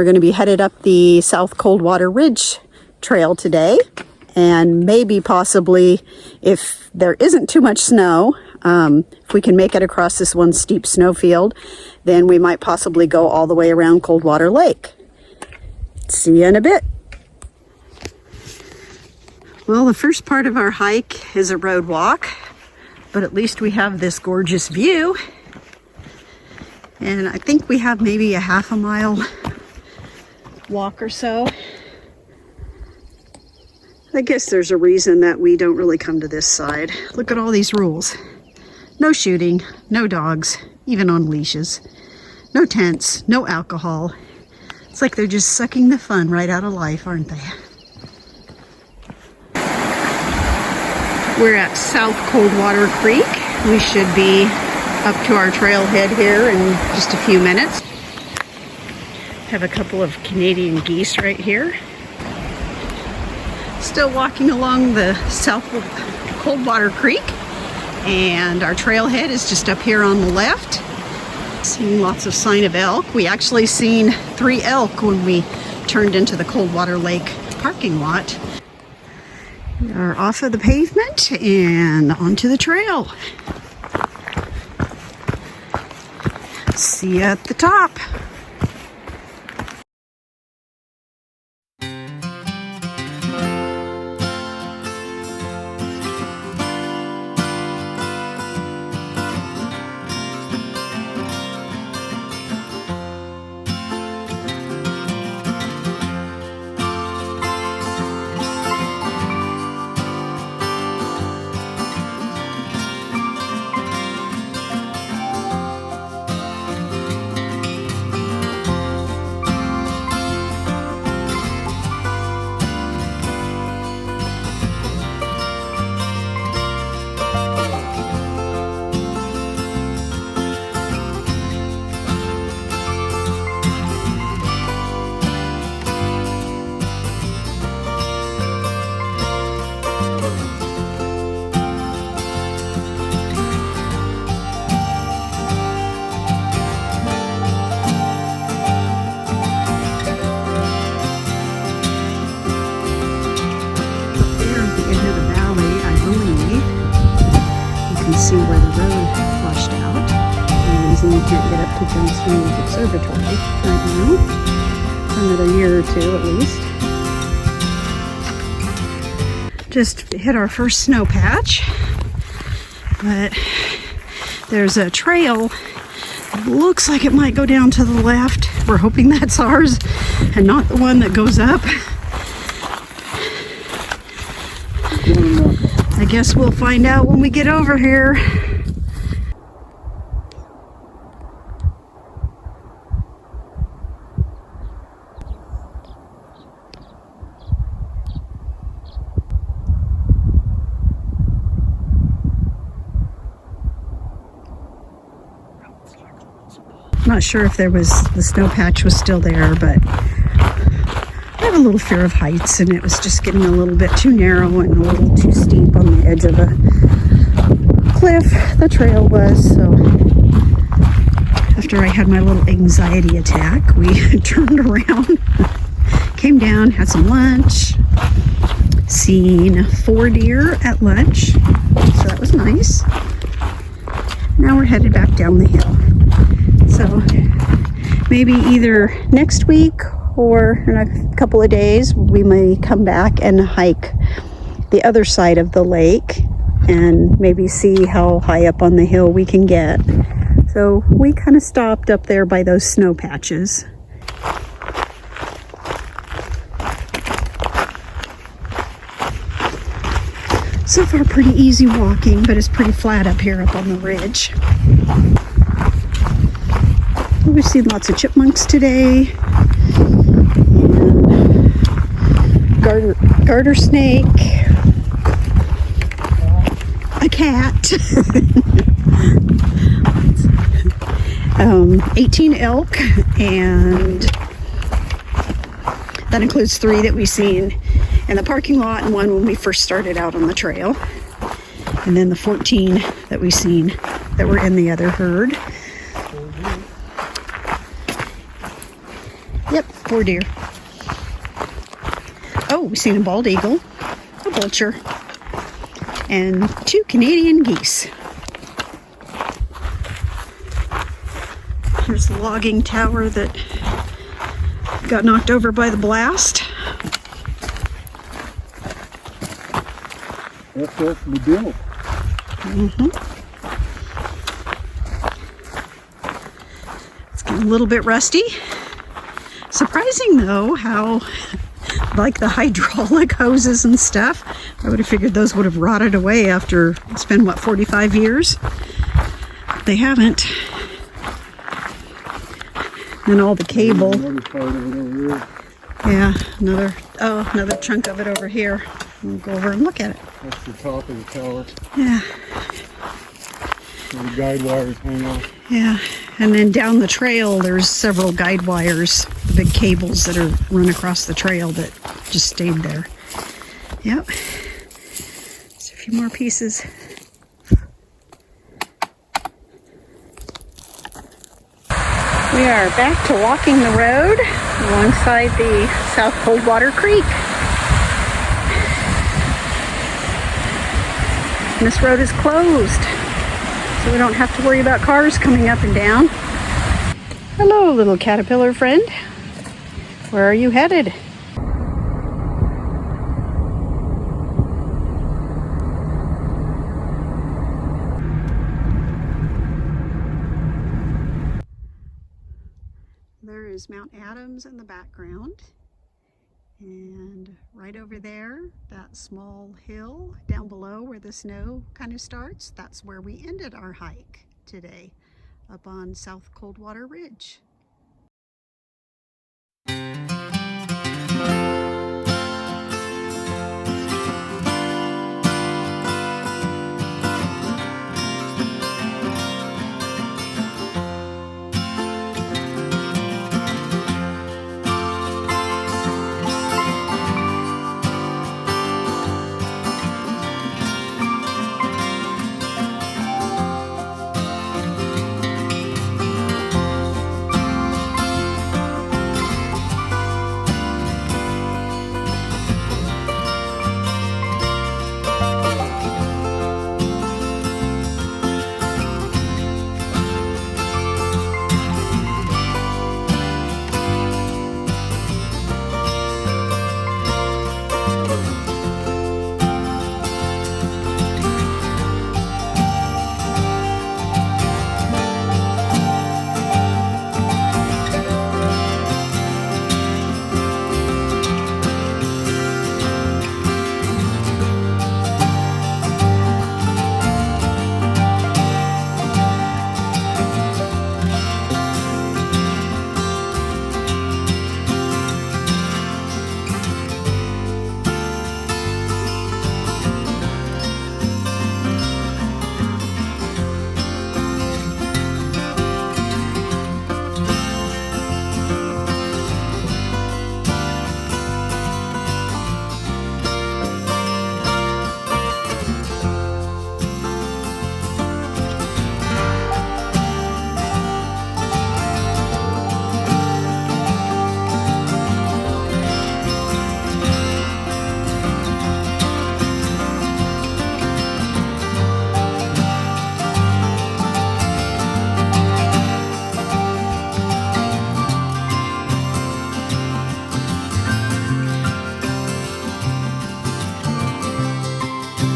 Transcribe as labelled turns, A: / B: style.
A: We're going to be headed up the South Coldwater Ridge Trail today, and maybe possibly, if there isn't too much snow, if we can make it across this one steep snowfield, then we might possibly go all the way around Coldwater Lake. See you in a bit. Well, the first part of our hike is a road walk, but at least we have this gorgeous view. And I think we have maybe a half a mile walk or so. I guess there's a reason that we don't really come to this side. Look at all these rules. No shooting, no dogs, even on leashes. No tents, no alcohol. It's like they're just sucking the fun right out of life, aren't they? We're at South Coldwater Creek. We should be up to our trailhead here in just a few minutes. Have a couple of Canadian geese right here. Still walking along the South Coldwater Creek, and our trailhead is just up here on the left. Seeing lots of sign of elk. We actually seen 3 elk when we turned into the Coldwater Lake parking lot. We are off of the pavement and onto the trail. See you at the top. See where the road flushed out. The reason we can't get up to Johnson Observatory right now, for another year or two at least. Just hit our first snow patch, but there's a trail that looks like it might go down to the left. We're hoping that's ours and not the one that goes up. I guess we'll find out when we get over here. I'm not sure if the snow patch was still there, but I have a little fear of heights, and it was just getting a little bit too narrow and a little too steep on the edge of a cliff. The trail was, so after I had my little anxiety attack, we turned around, came down, had some lunch, seen 4 deer at lunch, so that was nice. Now we're headed back down the hill. So maybe either next week or in a couple of days, we may come back and hike the other side of the lake and maybe see how high up on the hill we can get. So we kind of stopped up there by those snow patches. So far pretty easy walking, but it's pretty flat up here up on the ridge. We've seen lots of chipmunks today. Garter snake, a cat, 18 elk, and that includes 3 that we've seen in the parking lot and 1 when we first started out on the trail, and then the 14 that we've seen that were in the other herd. Yep. 4 deer. Oh, we've seen a bald eagle, a vulture, and 2 Canadian geese. Here's the logging tower that got knocked over by the blast.
B: That's the deal.
A: It's getting a little bit rusty. Surprising though how, like the hydraulic hoses and stuff, I would have figured those would have rotted away after it's been, what, 45 years? They haven't. And all the cable.
B: Another part of it over there.
A: Yeah, another chunk of it over here. We'll go over and look at it.
B: That's the top of the tower.
A: Yeah.
B: Where the guide wires hang off.
A: Yeah, and then down the trail there's several guide wires, the big cables that are run across the trail that just stayed there. Yep. There's a few more pieces. We are back to walking the road alongside the South Coldwater Creek. And this road is closed, so we don't have to worry about cars coming up and down. Hello, little caterpillar friend. Where are you headed? There is Mount Adams in the background. And right over there, that small hill down below where the snow kind of starts, that's where we ended our hike today, up on South Coldwater Ridge.